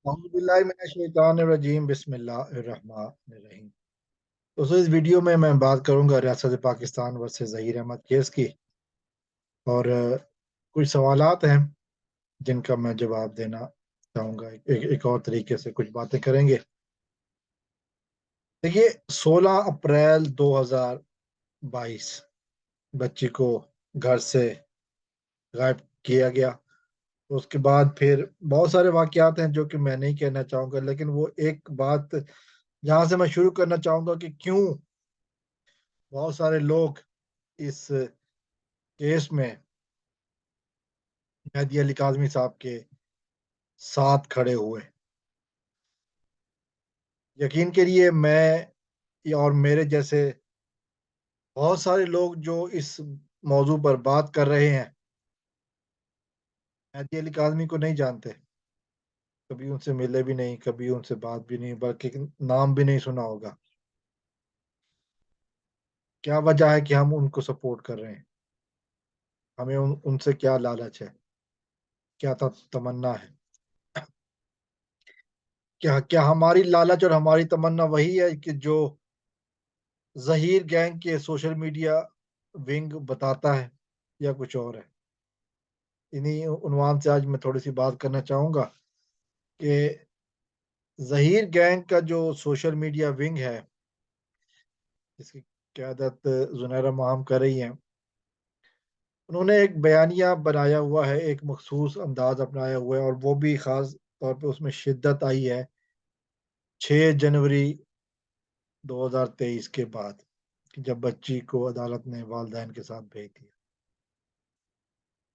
اعوذ باللہ من الشیطان الرجیم بسم اللہ الرحمن الرحیم۔ دوستوں اس ویڈیو میں بات کروں گا ریاست پاکستان ورسز ظہیر احمد کیس کی، اور کچھ سوالات ہیں جن کا میں جواب دینا چاہوں گا۔ ایک اور طریقے سے کچھ باتیں کریں گے۔ دیکھیے 16 اپریل 2022 بچی کو گھر سے غائب کیا گیا۔ اس کے بعد پھر بہت سارے واقعات ہیں جو کہ میں نہیں کہنا چاہوں گا، لیکن وہ ایک بات جہاں سے میں شروع کرنا چاہوں گا کہ کیوں بہت سارے لوگ اس کیس میں مہدی علی کاظمی صاحب کے ساتھ کھڑے ہوئے۔ یقین کریے میں اور میرے جیسے بہت سارے لوگ جو اس موضوع پر بات کر رہے ہیں مہدی علی کاظمی کو نہیں جانتے، کبھی ان سے ملے بھی نہیں، کبھی ان سے بات بھی نہیں، بلکہ نام بھی نہیں سنا ہوگا۔ کیا وجہ ہے کہ ہم ان کو سپورٹ کر رہے ہیں؟ ہمیں ان سے کیا لالچ ہے، کیا تمنا ہے؟ کیا ہماری لالچ اور ہماری تمنا وہی ہے کہ جو ظہیر گینگ کے سوشل میڈیا ونگ بتاتا ہے، یا کچھ اور ہے؟ انہی عنوان سے آج میں تھوڑی سی بات کرنا چاہوں گا کہ ظہیر گینگ کا جو سوشل میڈیا ونگ ہے جس کی قیادت زنیرہ ماہم کر رہی ہیں، انہوں نے ایک بیانیہ بنایا ہوا ہے، ایک مخصوص انداز اپنایا ہوا ہے، اور وہ بھی خاص طور پہ اس میں شدت آئی ہے 6 جنوری 2023 کے بعد، جب بچی کو عدالت نے والدین کے ساتھ بھیج دیا۔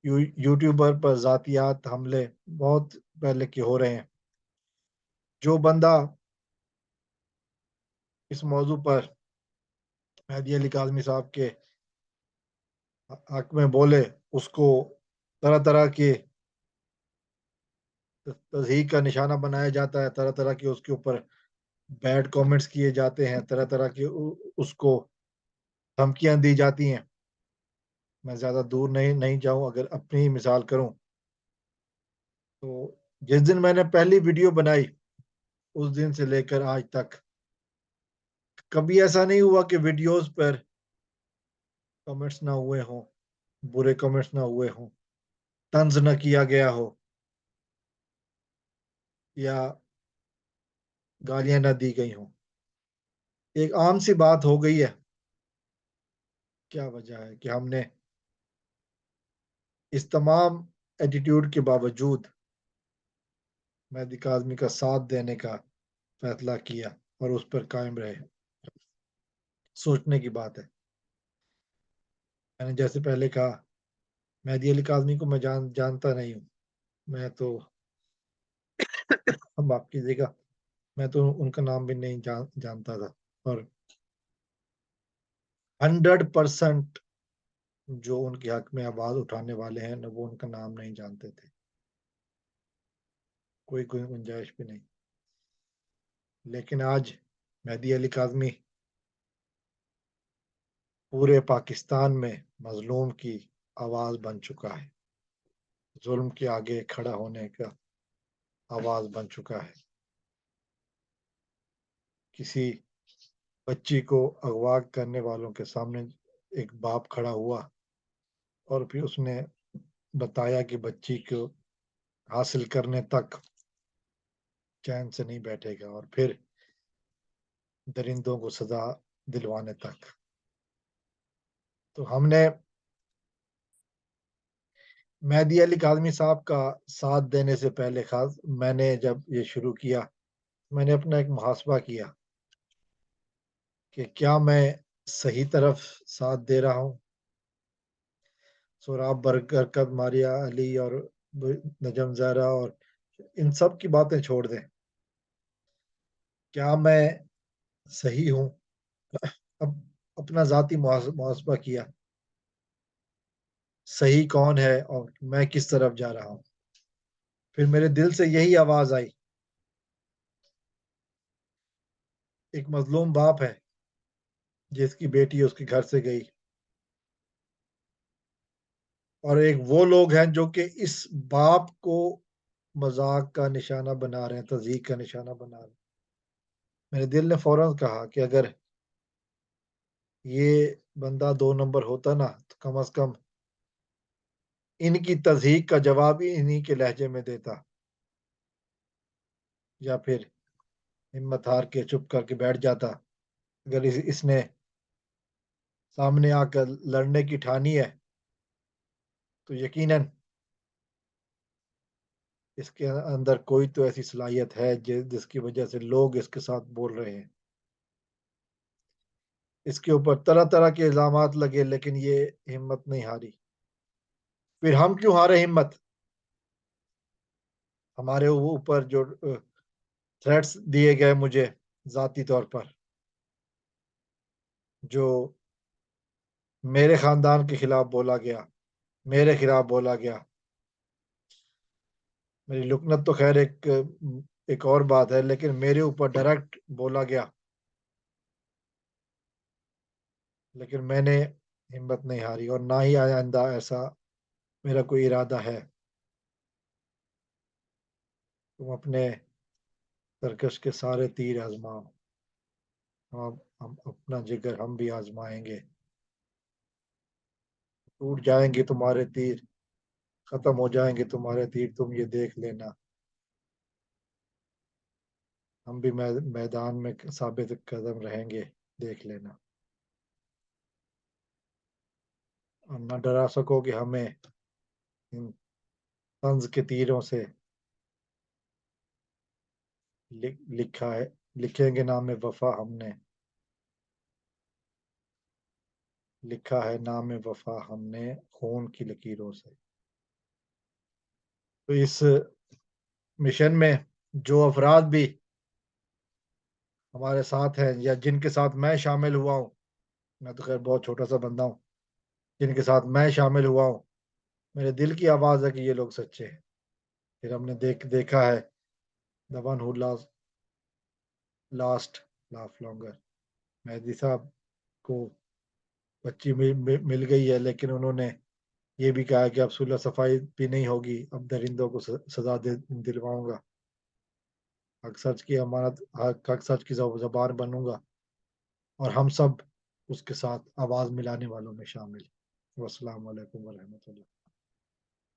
یوٹیوبر پر ذاتیات حملے بہت پہلے کے ہو رہے ہیں۔ جو بندہ اس موضوع پر مہدی علی کاظمی صاحب کے حق میں بولے، اس کو طرح طرح کے تضحیک کا نشانہ بنایا جاتا ہے، طرح طرح کے اس کے اوپر بیڈ کامنٹس کیے جاتے ہیں، طرح طرح کے اس کو دھمکیاں دی جاتی ہیں۔ میں زیادہ دور نہیں جاؤں، اگر اپنی ہی مثال کروں تو جس دن میں نے پہلی ویڈیو بنائی اس دن سے لے کر آج تک کبھی ایسا نہیں ہوا کہ ویڈیوز پر کمنٹس نہ ہوئے ہوں، برے کمنٹس نہ ہوئے ہوں، طنز نہ کیا گیا ہو، یا گالیاں نہ دی گئی ہوں۔ ایک عام سی بات ہو گئی ہے۔ کیا وجہ ہے کہ ہم نے اس تمام ایٹیٹیوڈ کے باوجود مہدی کاظمی کا ساتھ دینے کا فیصلہ کیا اور اس پر قائم رہے؟ سوچنے کی بات ہے۔ میں نے جیسے پہلے کہا، مہدی علی کاظمی کو میں جانتا نہیں ہوں، میں تو اب آپ کیجیے گا، میں تو ان کا نام بھی نہیں جانتا تھا، اور 100% جو ان کے حق میں آواز اٹھانے والے ہیں وہ ان کا نام نہیں جانتے تھے، کوئی گنجائش بھی نہیں۔ لیکن آج مہدی علی کاظمی پورے پاکستان میں مظلوم کی آواز بن چکا ہے، ظلم کے آگے کھڑا ہونے کا آواز بن چکا ہے۔ کسی بچی کو اغوا کرنے والوں کے سامنے ایک باپ کھڑا ہوا اور پھر اس نے بتایا کہ بچی کو حاصل کرنے تک چین سے نہیں بیٹھے گا، اور پھر درندوں کو سزا دلوانے تک۔ تو ہم نے مہدی علی کاظمی صاحب کا ساتھ دینے سے پہلے میں نے جب یہ شروع کیا، میں نے اپنا ایک محاسبہ کیا کہ کیا میں صحیح طرف ساتھ دے رہا ہوں۔ سوراب برکت، ماریا علی اور نجم زہرا اور ان سب کی باتیں چھوڑ دیں، کیا میں صحیح ہوں؟ اب اپنا ذاتی محاسبہ کیا، صحیح کون ہے اور میں کس طرف جا رہا ہوں۔ پھر میرے دل سے یہی آواز آئی، ایک مظلوم باپ ہے جس کی بیٹی اس کے گھر سے گئی، اور ایک وہ لوگ ہیں جو کہ اس باپ کو مذاق کا نشانہ بنا رہے ہیں، تضحیک کا نشانہ بنا رہے ہیں۔ میرے دل نے فوراً کہا کہ اگر یہ بندہ 2 نمبر ہوتا نا تو کم از کم ان کی تضحیک کا جواب ہی انہی کے لہجے میں دیتا، یا پھر ہمت ہار کے چپ کر کے بیٹھ جاتا۔ اگر اس نے سامنے آ کر لڑنے کی ٹھانی ہے تو یقیناً اس کے اندر کوئی تو ایسی صلاحیت ہے جس کی وجہ سے لوگ اس کے ساتھ بول رہے ہیں۔ اس کے اوپر طرح طرح کے الزامات لگے لیکن یہ ہمت نہیں ہاری۔ پھر ہم کیوں ہارے ہمت؟ ہمارے اوپر جو تھریٹس دیے گئے مجھے ذاتی طور پر، جو میرے خاندان کے خلاف بولا گیا، میرے خلاف بولا گیا، میری لکنت تو خیر ایک اور بات ہے، لیکن میرے اوپر ڈائریکٹ بولا گیا، لیکن میں نے ہمت نہیں ہاری اور نہ ہی آئندہ ایسا میرا کوئی ارادہ ہے۔ تم اپنے سرکش کے سارے تیر آزماؤ، ہم اپنا جگر ہم بھی آزمائیں گے، ٹوٹ جائیں گے تمہارے تیر، ختم ہو جائیں گے تمہارے تیر، تم یہ دیکھ لینا، ہم بھی میدان میں ثابت قدم رہیں گے، دیکھ لینا، اور نہ ڈرا سکو کہ ہمیں ان طنز کے تیروں سے لکھا ہے، لکھیں گے نام وفا ہم نے، لکھا ہے نام وفا ہم نے خون کی لکیروں سے۔ تو اس مشن میں جو افراد بھی ہمارے ساتھ ہیں یا جن کے ساتھ میں شامل ہوا ہوں، میں تو خیر بہت چھوٹا سا بندہ ہوں، جن کے ساتھ میں شامل ہوا ہوں، میرے دل کی آواز ہے کہ یہ لوگ سچے ہیں۔ پھر ہم نے دیکھا ہے the one who last laugh longer، مہدی صاحب کو بچی مل گئی ہے، لیکن انہوں نے یہ بھی کہا کہ اب صلح صفائی بھی نہیں ہوگی، اب درندوں کو سزا دلواؤں گا، حق سچ کی امانت، حق سچ کی زبان بنوں گا، اور ہم سب اس کے ساتھ آواز ملانے والوں میں شامل۔ والسلام علیکم ورحمۃ اللہ۔